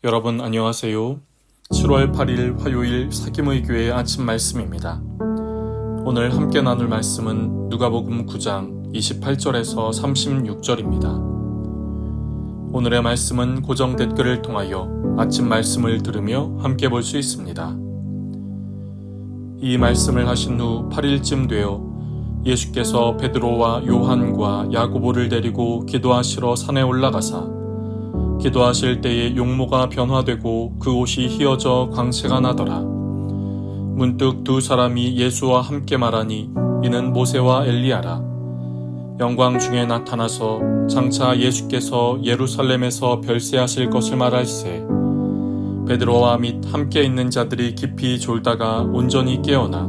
여러분 안녕하세요. 7월 8일 화요일 사김의 교회 아침 말씀입니다. 오늘 함께 나눌 말씀은 누가복음 9장 28절에서 36절입니다. 오늘의 말씀은 고정 댓글을 통하여 아침 말씀을 들으며 함께 볼 수 있습니다. 이 말씀을 하신 후 8일쯤 되어 예수께서 베드로와 요한과 야고보를 데리고 기도하시러 산에 올라가사 기도하실 때에 용모가 변화되고 그 옷이 휘어져 광채가 나더라. 문득 두 사람이 예수와 함께 말하니 이는 모세와 엘리야라. 영광 중에 나타나서 장차 예수께서 예루살렘에서 별세하실 것을 말할세. 베드로와 및 함께 있는 자들이 깊이 졸다가 온전히 깨어나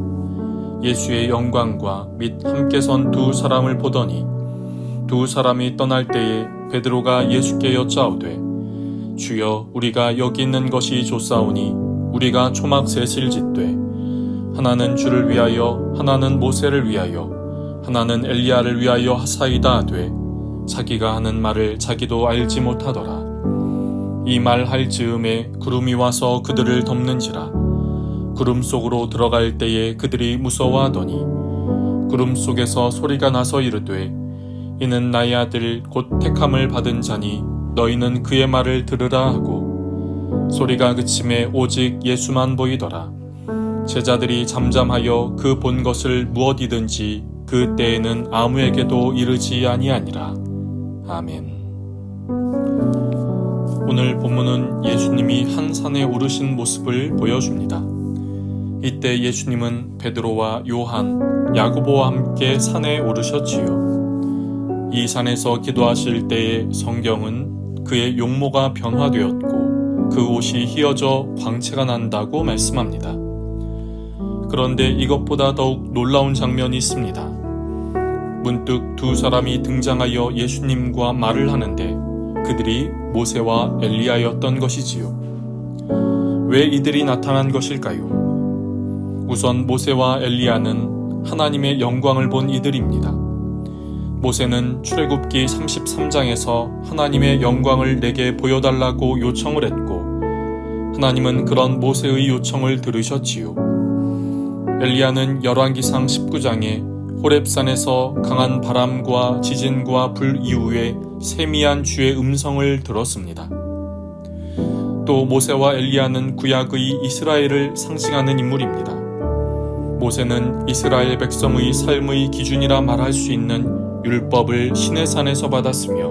예수의 영광과 및 함께 선 두 사람을 보더니 두 사람이 떠날 때에 베드로가 예수께 여짜오되 주여 우리가 여기 있는 것이 좋사오니 우리가 초막 셋을 짓되 하나는 주를 위하여 하나는 모세를 위하여 하나는 엘리야를 위하여 하사이다 하되 자기가 하는 말을 자기도 알지 못하더라. 이 말 할 즈음에 구름이 와서 그들을 덮는지라. 구름 속으로 들어갈 때에 그들이 무서워하더니 구름 속에서 소리가 나서 이르되 이는 나의 아들 곧 택함을 받은 자니 너희는 그의 말을 들으라 하고 소리가 그침에 오직 예수만 보이더라. 제자들이 잠잠하여 그 본 것을 무엇이든지 그 때에는 아무에게도 이르지 아니하니라. 아멘. 오늘 본문은 예수님이 한 산에 오르신 모습을 보여줍니다. 이때 예수님은 베드로와 요한, 야고보와 함께 산에 오르셨지요. 이 산에서 기도하실 때에 성경은 그의 용모가 변화되었고 그 옷이 휘어져 광채가 난다고 말씀합니다. 그런데 이것보다 더욱 놀라운 장면이 있습니다. 문득 두 사람이 등장하여 예수님과 말을 하는데 그들이 모세와 엘리야였던 것이지요. 왜 이들이 나타난 것일까요? 우선 모세와 엘리야는 하나님의 영광을 본 이들입니다. 모세는 출애굽기 33장에서 하나님의 영광을 내게 보여달라고 요청을 했고 하나님은 그런 모세의 요청을 들으셨지요. 엘리야는 열왕기상 19장에 호렙산에서 강한 바람과 지진과 불 이후에 세미한 주의 음성을 들었습니다. 또 모세와 엘리야는 구약의 이스라엘을 상징하는 인물입니다. 모세는 이스라엘 백성의 삶의 기준이라 말할 수 있는 율법을 시내산에서 받았으며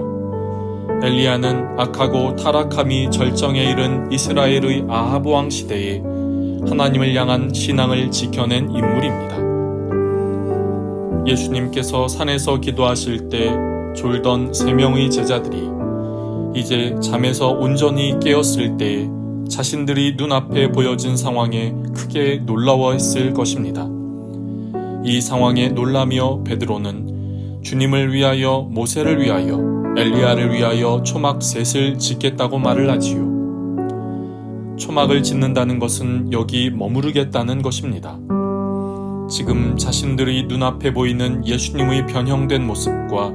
엘리야는 악하고 타락함이 절정에 이른 이스라엘의 아합 왕 시대에 하나님을 향한 신앙을 지켜낸 인물입니다. 예수님께서 산에서 기도하실 때 졸던 3명의 제자들이 이제 잠에서 온전히 깨었을 때 자신들이 눈앞에 보여진 상황에 크게 놀라워했을 것입니다. 이 상황에 놀라며 베드로는 주님을 위하여 모세를 위하여 엘리야를 위하여 초막 셋을 짓겠다고 말을 하지요. 초막을 짓는다는 것은 여기 머무르겠다는 것입니다. 지금 자신들의 눈앞에 보이는 예수님의 변형된 모습과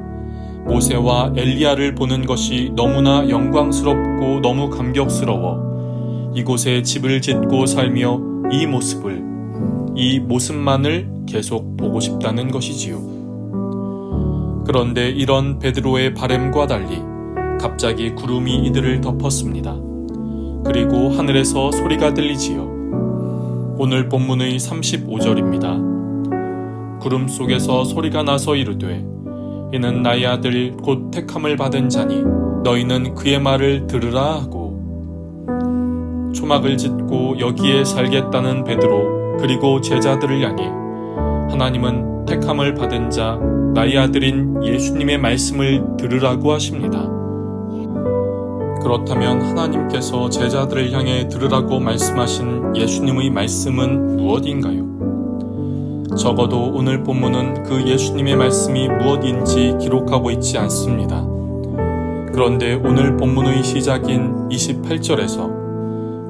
모세와 엘리야를 보는 것이 너무나 영광스럽고 너무 감격스러워 이곳에 집을 짓고 살며 이 모습만을 계속 보고 싶다는 것이지요. 그런데 이런 베드로의 바램과 달리 갑자기 구름이 이들을 덮었습니다. 그리고 하늘에서 소리가 들리지요. 오늘 본문의 35절입니다. 구름 속에서 소리가 나서 이르되 이는 나의 아들 곧 택함을 받은 자니 너희는 그의 말을 들으라 하고 초막을 짓고 여기에 살겠다는 베드로 그리고 제자들을 향해 하나님은 택함을 받은 자 나의 아들인 예수님의 말씀을 들으라고 하십니다. 그렇다면 하나님께서 제자들을 향해 들으라고 말씀하신 예수님의 말씀은 무엇인가요? 적어도 오늘 본문은 그 예수님의 말씀이 무엇인지 기록하고 있지 않습니다. 그런데 오늘 본문의 시작인 28절에서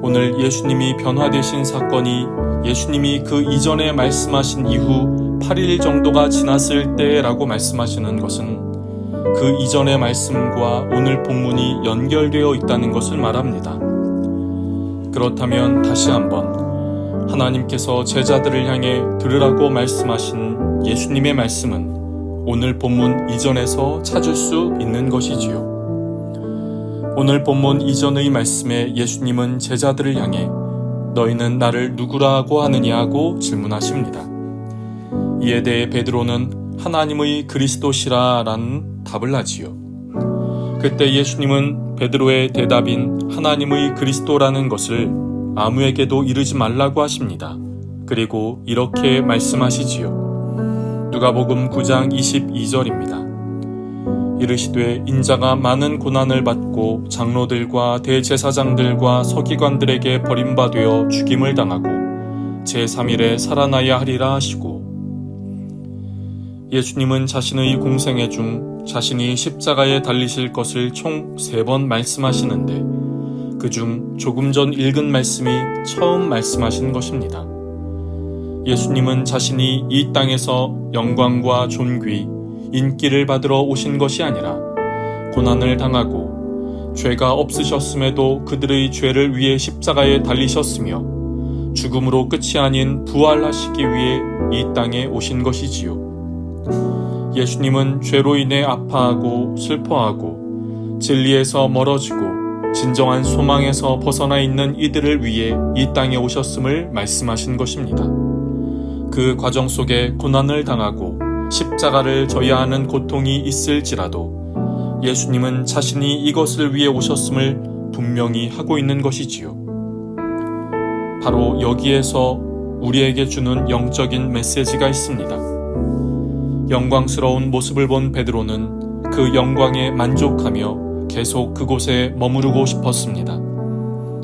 오늘 예수님이 변화되신 사건이 예수님이 그 이전에 말씀하신 이후 8일 정도가 지났을 때라고 말씀하시는 것은 그 이전의 말씀과 오늘 본문이 연결되어 있다는 것을 말합니다. 그렇다면 다시 한번 하나님께서 제자들을 향해 들으라고 말씀하신 예수님의 말씀은 오늘 본문 이전에서 찾을 수 있는 것이지요. 오늘 본문 이전의 말씀에 예수님은 제자들을 향해 너희는 나를 누구라고 하느냐고 질문하십니다. 이에 대해 베드로는 하나님의 그리스도시라 라는 답을 하지요. 그때 예수님은 베드로의 대답인 하나님의 그리스도라는 것을 아무에게도 이르지 말라고 하십니다. 그리고 이렇게 말씀하시지요. 누가복음 9장 22절입니다. 이르시되 인자가 많은 고난을 받고 장로들과 대제사장들과 서기관들에게 버림받아 죽임을 당하고 제3일에 살아나야 하리라 하시고, 예수님은 자신의 공생애 중 자신이 십자가에 달리실 것을 총 3번 말씀하시는데 그중 조금 전 읽은 말씀이 처음 말씀하신 것입니다. 예수님은 자신이 이 땅에서 영광과 존귀, 인기를 받으러 오신 것이 아니라 고난을 당하고 죄가 없으셨음에도 그들의 죄를 위해 십자가에 달리셨으며 죽음으로 끝이 아닌 부활하시기 위해 이 땅에 오신 것이지요. 예수님은 죄로 인해 아파하고 슬퍼하고 진리에서 멀어지고 진정한 소망에서 벗어나 있는 이들을 위해 이 땅에 오셨음을 말씀하신 것입니다. 그 과정 속에 고난을 당하고 십자가를 져야 하는 고통이 있을지라도 예수님은 자신이 이것을 위해 오셨음을 분명히 하고 있는 것이지요. 바로 여기에서 우리에게 주는 영적인 메시지가 있습니다. 영광스러운 모습을 본 베드로는 그 영광에 만족하며 계속 그곳에 머무르고 싶었습니다.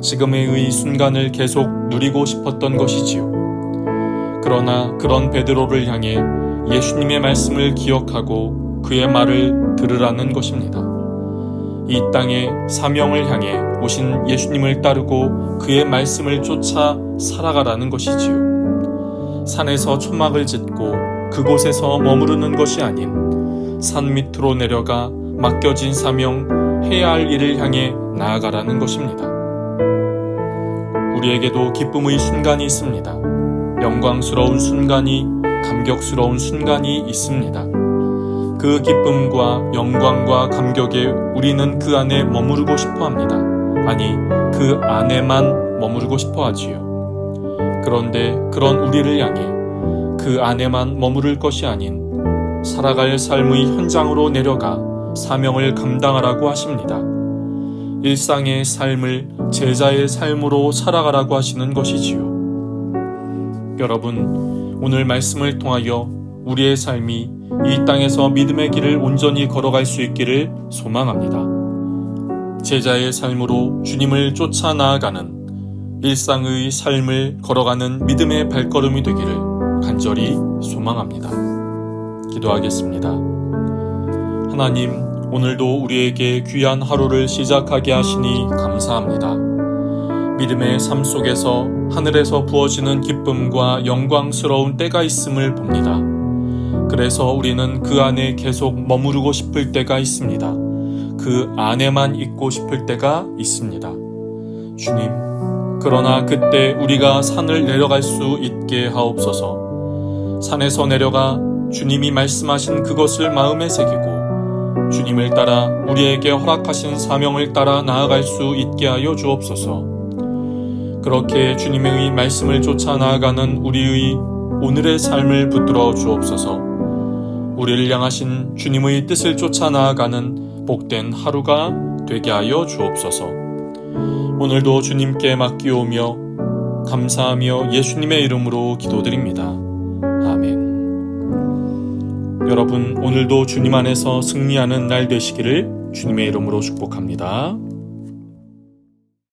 지금의 이 순간을 계속 누리고 싶었던 것이지요. 그러나 그런 베드로를 향해 예수님의 말씀을 기억하고 그의 말을 들으라는 것입니다. 이 땅에 사명을 향해 오신 예수님을 따르고 그의 말씀을 쫓아 살아가라는 것이지요. 산에서 초막을 짓고 그곳에서 머무르는 것이 아닌 산 밑으로 내려가 맡겨진 사명, 해야 할 일을 향해 나아가라는 것입니다. 우리에게도 기쁨의 순간이 있습니다. 영광스러운 순간이, 감격스러운 순간이 있습니다. 그 기쁨과 영광과 감격에 우리는 그 안에 머무르고 싶어 합니다. 아니, 그 안에만 머무르고 싶어 하지요. 그런데 그런 우리를 향해 그 안에만 머무를 것이 아닌 살아갈 삶의 현장으로 내려가 사명을 감당하라고 하십니다. 일상의 삶을 제자의 삶으로 살아가라고 하시는 것이지요. 여러분, 오늘 말씀을 통하여 우리의 삶이 이 땅에서 믿음의 길을 온전히 걸어갈 수 있기를 소망합니다. 제자의 삶으로 주님을 쫓아 나아가는 일상의 삶을 걸어가는 믿음의 발걸음이 되기를 간절히 소망합니다. 기도하겠습니다. 하나님, 오늘도 우리에게 귀한 하루를 시작하게 하시니 감사합니다. 믿음의 삶 속에서 하늘에서 부어지는 기쁨과 영광스러운 때가 있음을 봅니다. 그래서 우리는 그 안에 계속 머무르고 싶을 때가 있습니다. 그 안에만 있고 싶을 때가 있습니다. 주님, 그러나 그때 우리가 산을 내려갈 수 있게 하옵소서. 산에서 내려가 주님이 말씀하신 그것을 마음에 새기고 주님을 따라 우리에게 허락하신 사명을 따라 나아갈 수 있게 하여 주옵소서. 그렇게 주님의 말씀을 쫓아 나아가는 우리의 오늘의 삶을 붙들어 주옵소서. 우리를 향하신 주님의 뜻을 쫓아 나아가는 복된 하루가 되게 하여 주옵소서. 오늘도 주님께 맡기오며 감사하며 예수님의 이름으로 기도드립니다. 아멘. 여러분, 오늘도 주님 안에서 승리하는 날 되시기를 주님의 이름으로 축복합니다.